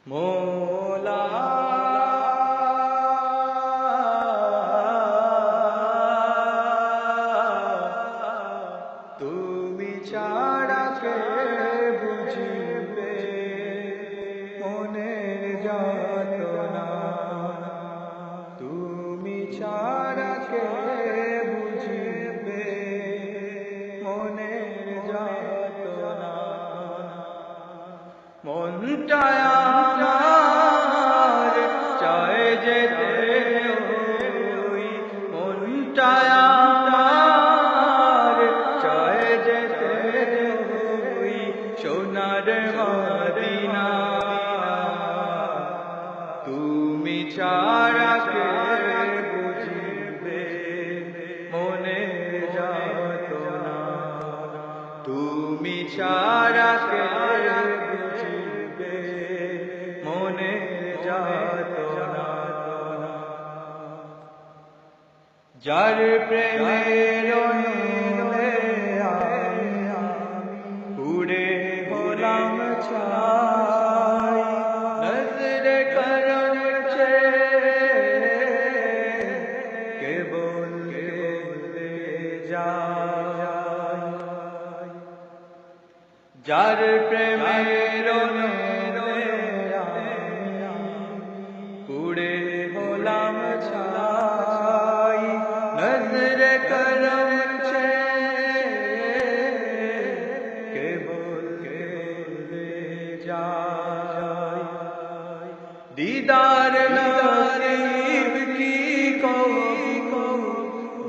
মৌলা তুমি ছাড়া কে বুঝিবে মনের যাতনা, তুমি ছাড়া কে বুঝিবে মনের যাতনা। মনটা আমার চায় যেতে ওই, মনটা আমার চায় যেতে ওই সোনার মদিনা। তুমি ছাড়া কে বুঝিবে মনের যাতনা, তুমি ছাড়া কে বুঝিবে মনের যাতনা। যার প্রেমের অনুরে আমি উড়ে হলাম ছাই, নজরে করম ছে কেবল কেবলে যায়। যার প্রেমের অনুরে উড়ে হলাম ছাই, নজরে করম ছে কেবল কেবলে যায়। दीदार नसीब की को,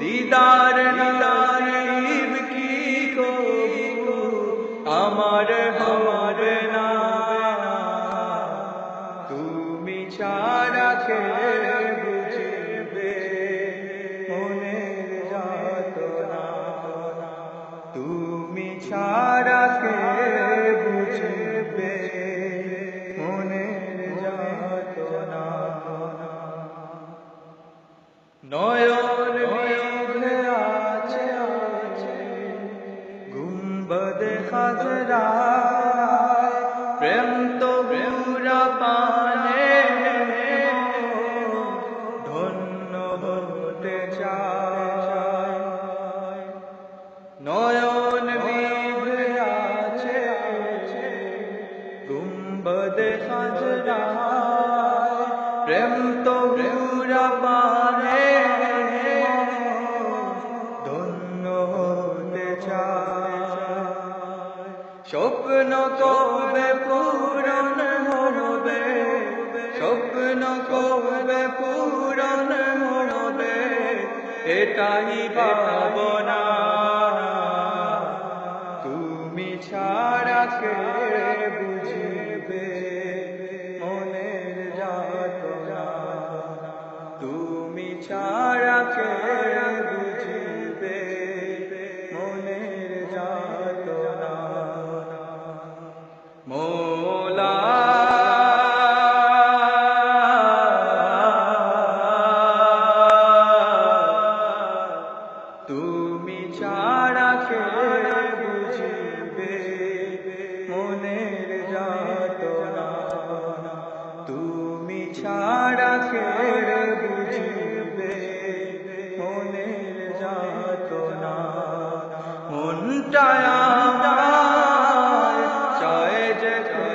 दीदार नसीब की को আমার হবে না। তুমি ছাড়া কে বুঝিবে মনের যাতনা, তুমি ছাড়া কে বুঝিবে মনের যাতনা। নয়ন বিঘ্নে আছে গুম্বদে খাজরা, প্রেম তো বুরা পানে ধন্য হতে চায়। নয়ন বিঘ্নে আছে গুম্বদে খাজরা, প্রেম তো বুরা পানে ধন্য হতে চায়। স্বপ্ন কবে পূরণ হবে, স্বপ্ন কবে পূরণ হবে এটাই ভাবনা। তুমি ছাড়া কে বুঝিবে মনের যাতনা, তুমি ছাড়া কে বুঝিবে মনের যাতনা। মৌলা তুমি ছাড়া কে বুঝিবে মনের যাতনা, তুমি ছাড়া কে বুঝিবে মনের যাতনা। মনটা আমার চায় যেতে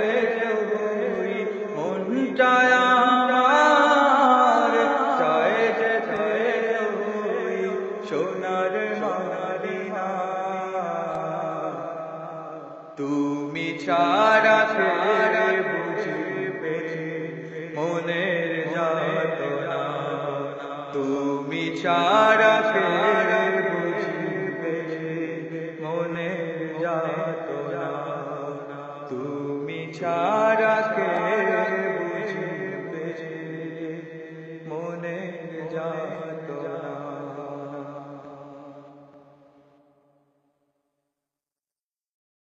ওই, মনটা আমার চায় যেতে ওই সোনার মদিনা। তুমি ছাড়া কে বুঝিবে মনের যাতনা, তুমি ছাড়া কে